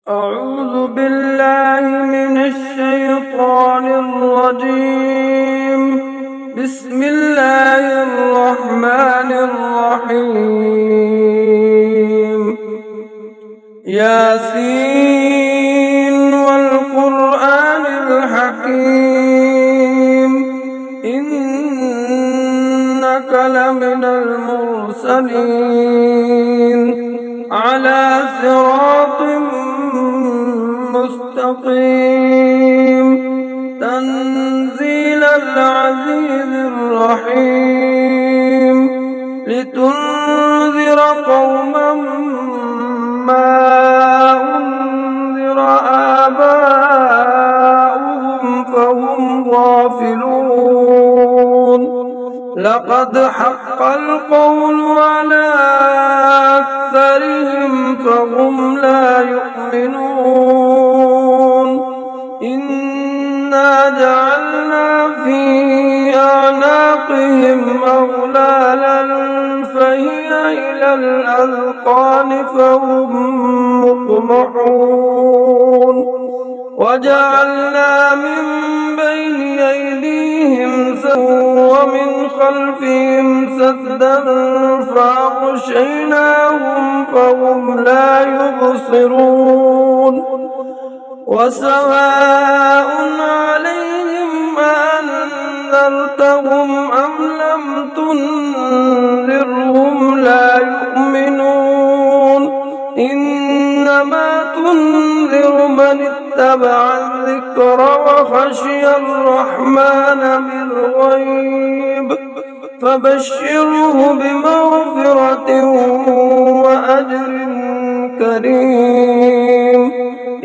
أعوذ بالله من الشيطان الرجيم. بسم الله الرحمن الرحيم. ياسين والقرآن الحكيم إنك لمن المرسلين على صراط مستقيم تنزيل العزيز الرحيم لتنذر قوما ما أنذر آباؤهم فهم غافلون لقد حق القول على أكثرهم فهم لا يؤمنون إنا جعلنا في أعناقهم أغلالا فهي إلى الأذقان فهم مقمحون وجعلنا من بين أيديهم سدا ومن خلفهم سدا فأغشيناهم فهم لا يبصرون وسواء عليهم أأنذرتهم أم لم تنذرهم لا يؤمنون إنما تنذر من اتبع الذكر وخشي الرحمن بالغيب فبشره بمغفرة وأجر كريم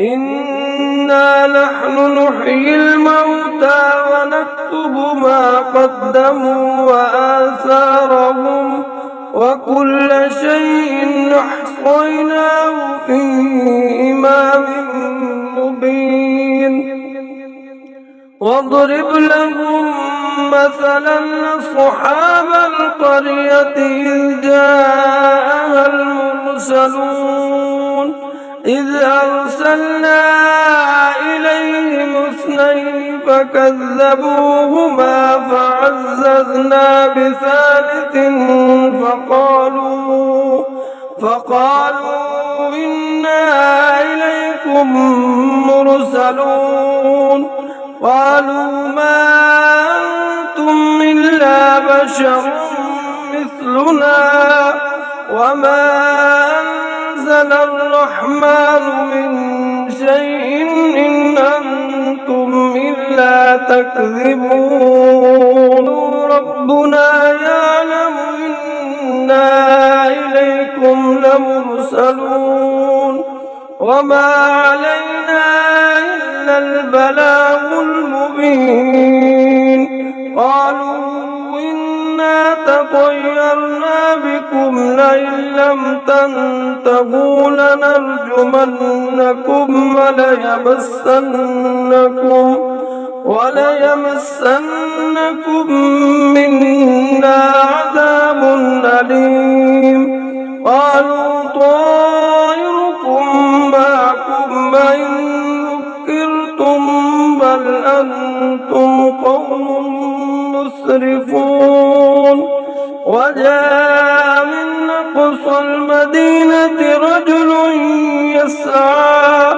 إنا نحن نحيي الموتى ونكتب ما قدموا وآثارهم وكل شيء أحصيناه في إمام مبين واضرب لهم مثلا أصحاب القرية إذ جاءها المرسلون إذ أرسلنا إليهم اثنين فكذبوهما فعززنا بثالث فقالوا إنا إليكم مرسلون قالوا ما أنتم إلا بشر مثلنا وما أنزل الرحمن من شيء إن أنتم إلا تكذبون ربنا يعلم إنا إليكم لمرسلون وما علينا إلا البلاغ المبين قالوا إنا تطيرنا بكم لئن لم تنتهوا لنرجمنكم وليمسنكم منا عذاب أليم قالوا طائركم معكم وإن ذكرتم بل أنتم قوم مسرفون وجاء من أقصى المدينة رجل يسعى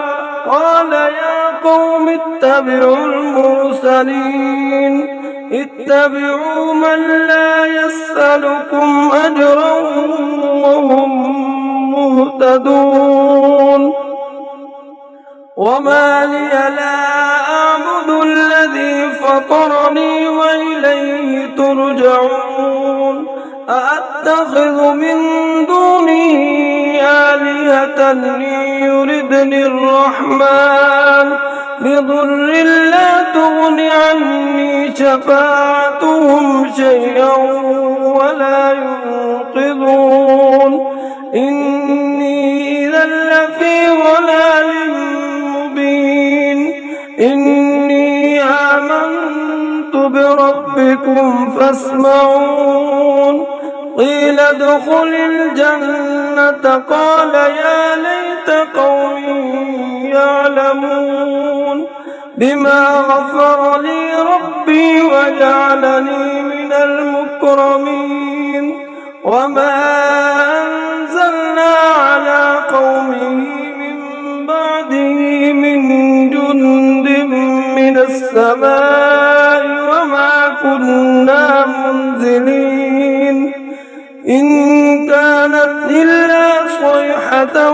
قال يا قوم اتبعوا المرسلين اتبعوا من لا يسألكم أجرا وهم مهتدون وما لي لا أعبد الذي فطرني وإليه ترجعون أأتخذ من دونه آلهة يردني الرحمن بضر لا تغن عني شفاعتهم شيئا ولا ينقذون إني إذا لفي ضلال مبين إني آمنت بربكم فاسمعون قيل ادخل الجنة قال يا ليت قومي يعلمون بما غفر لي ربي وجعلني من المكرمين وما أنزلنا على قومه من بعده من جند من السماء وما كنا منزلين إن كانت إلا صيحة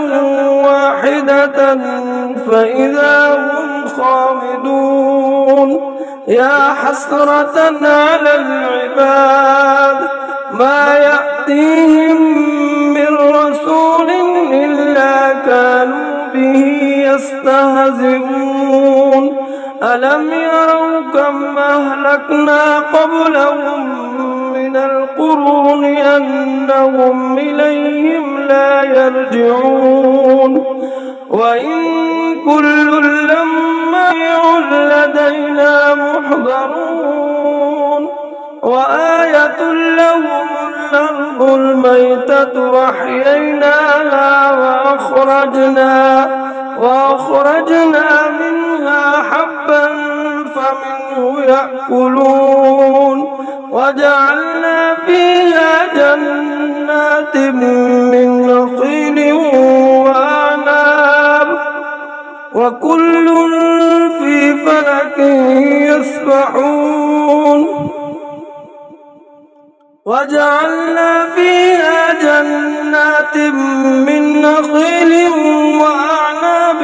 واحدة فإذا هم خامدون يا حسرة على العباد ما يأتيهم من رسول إلا كانوا به يستهزئون ألم يروا كم أهلكنا قبلهم من القرون أنهم إليهم لا يرجعون وإن كل لما لدينا محضرون وآية لهم الأرض الميتة أحييناها وأخرجنا منها حبا فمنه يأكلون وجعلنا فيها جنات من نخيل وأعناب وكل في فلك يسبحون وجعلنا فيها جنات من نخيل وأعناب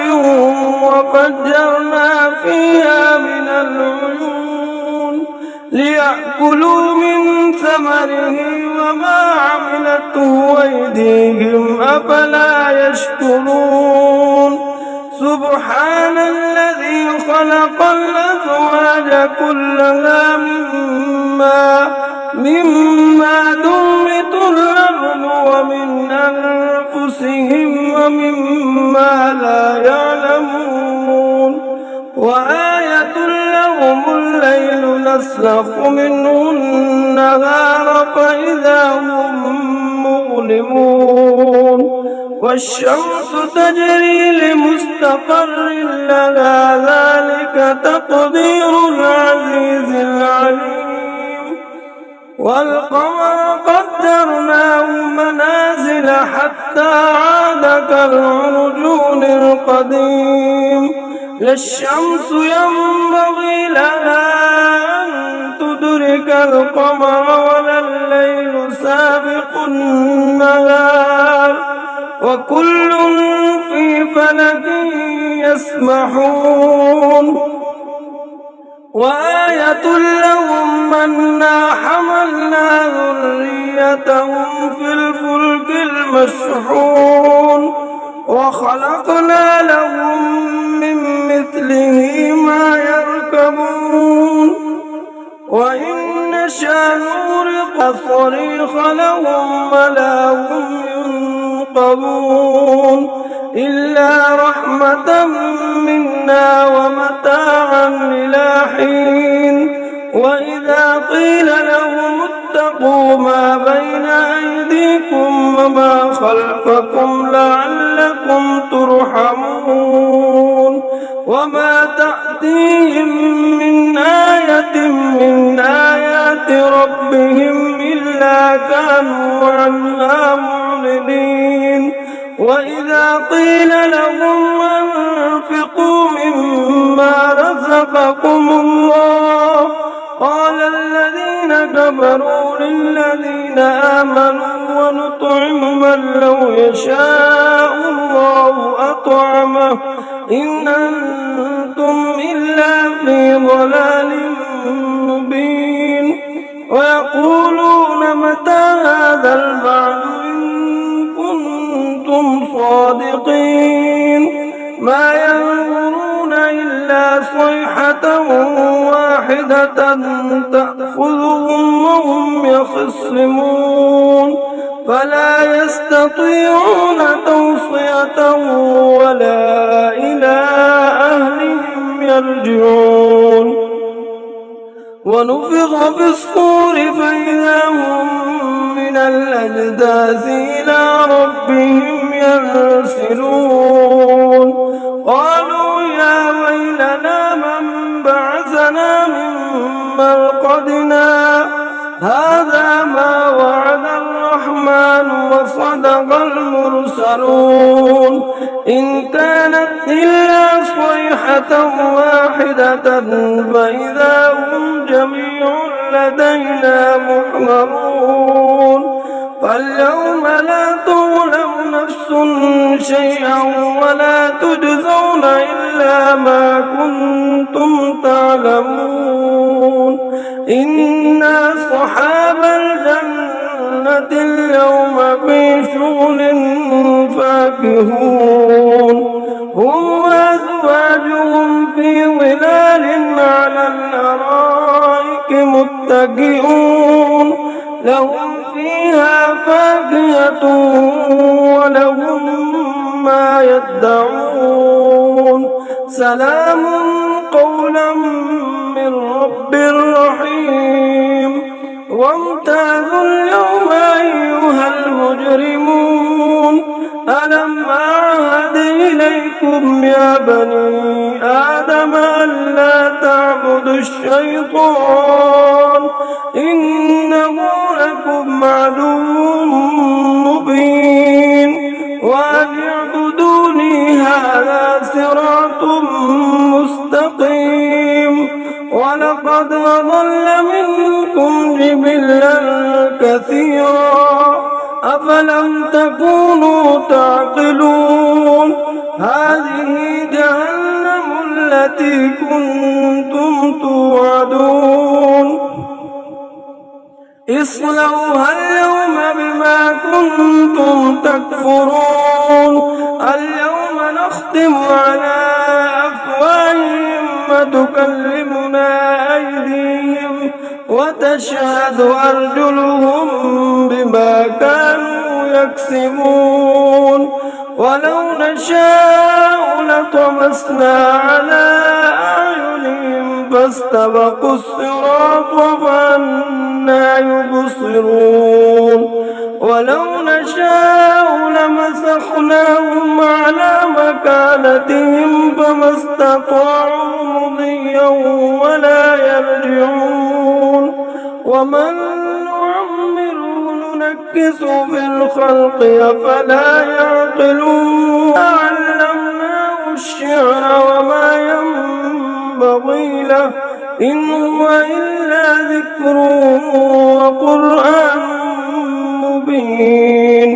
وفجرنا فيها من العيون ليأكلوا من ثمره وما عملته أيديهم أفلا يشكرون سبحان الذي خلق الأزواج كلها مما تنبت الأرض ومن أنفسهم ومما لا يعلمون وآية لهم الليل نسلخ منه النهار فإذا هم مظلمون والشمس تجري لمستقر لها ذلك تقدير العزيز العليم والقمر قدرناه منازل حتى عاد كالعرجون القديم لا الشمس ينبغي لها أن تدرك القمر ولا الليل سابق النهار وكل في فلك يسبحون وآية لهم أنا حملنا ذريتهم في الفلك المشحون وخلقنا لهم من مثله ما يركبون وإن نشأ نغرق صريخ لهم ولا هم ينقذون إلا رحمة منا ومتاعا إلى حين وإذا قيل لهم اتقوا ما بين أيديكم وما خلفكم لعلكم ترحمون وما تأتيهم من آية من آيات ربهم إلا كانوا عنها معرضين وإذا قيل لهم أنفقوا مما رزقكم الله قال الذين كفروا للذين آمنوا ونطعم من لو يشاء الله أطعمه إن أنتم إلا في ضلال مبين ويقولون متى هذا الوعد إن كنتم صادقين ما ينظرون إلا صيحة واحدة تأخذهم وهم يخصمون فلا يستطيعون توصية ولا إلى أهلهم يرجعون ونفخ في الصور فإذا هم من الأجداث إلى ربهم ينسلون قالوا يا أردنا. هذا ما وعد الرحمن وصدق المرسلون. إن كانت إلا صيحة واحدة فإذا هم جميع لدينا محضرون. فاليوم لا تظلم نفس شيئا ولا تجزون إلا ما كنتم تعلمون. إنا أصحاب الجنة اليوم في شغل فاكهون. هم وأزواجهم في ظلال على الأرائك متكئون. لهم فيها فاكهة ولهم ما يدعون. سلام قولا من رب رحيم. وامتازوا اليوم أيها المجرمون. ألم أعهد إليكم يا بني آدم ألا تعبدوا الشيطان إنه لكم عدو مبين. وأن اعبدوني هذا صراط مستقيم. ولقد أضل منكم جبلا كثيرا أفلم تكونوا تعقلون. هذه جهنم التي كنتم توعدون. اصلوها اليوم بما كنتم تكفرون. اليوم نختم على أفواههم وتكلمنا أيديهم وتشهد أرجلهم بما كانوا يكسبون. ولو نشاء لطمسنا على أعينهم فاستبقوا الصراط فأنى يبصرون. ولو نشاء لمسخناهم على مكانتهم فما استطاعوا مضيا ولا يرجعون. ومن نعمره ننكس في الخلق أفلا يعقلون. علمناه الشعر وما ينبغي له إن هو إلا ذكر وقرآن مبين.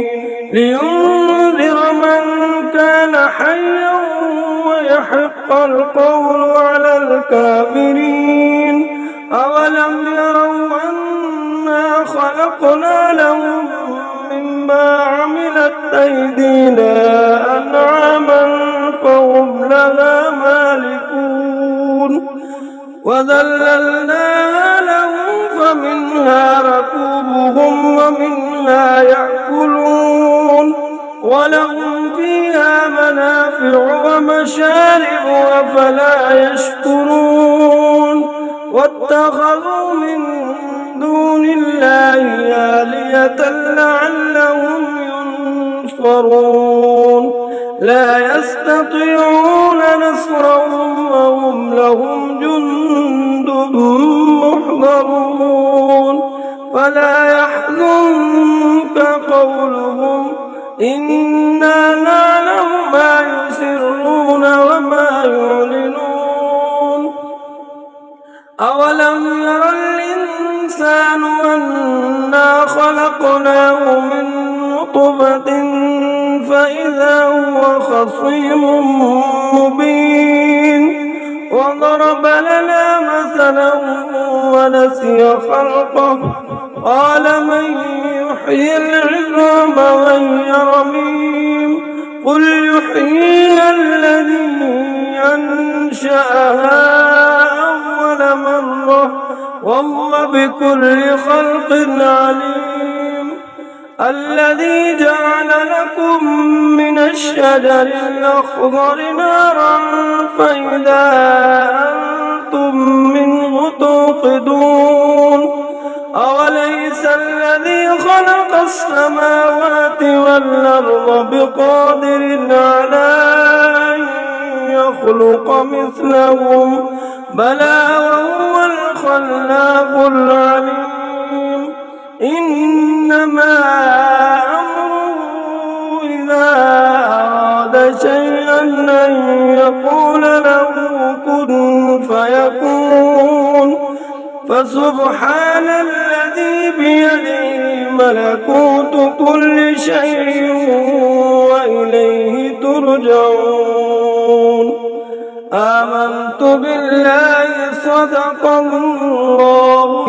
لينذر من كان حيا ويحق القول على الكافرين. أولم يروا أنا خلقنا لهم مما عملت أيدينا أنعاما فهم لها مالكون. وذللناها لهم فمنها ركوبهم ومنها يأكلون. ولهم فيها منافع ومشارب أفلا يشكرون. واتخذوا من دون الله آلهة لعلهم ينصرون. لا يستطيعون نصرهم وهم لهم جند محضرون. فلا يحزنك قولهم إنا نعلم ما يسرون وما يعلنون. أولم ير الإنسان أنا خلقناه من نطفة فإذا هو خصيم مبين. وضرب لنا مثلا ونسي خلقه قال من يحيي العظام وهي رميم. قل يحييها الذي أنشأها أول مرة وهو بكل خلق عليم. الذي جعل لكم من الشجر الأخضر نارا فإذا أنتم منه توقدون. أوليس الذي خلق السماوات والأرض بقادر على أن يخلق مثلهم بلى وهو الخلاق العليم. إنما أمره إذا أراد شيئا أن يقول له كن فيكون. فسبحان الذي بيده ملكوت كل شيء وإليه ترجعون. آمنت بالله صدق الله.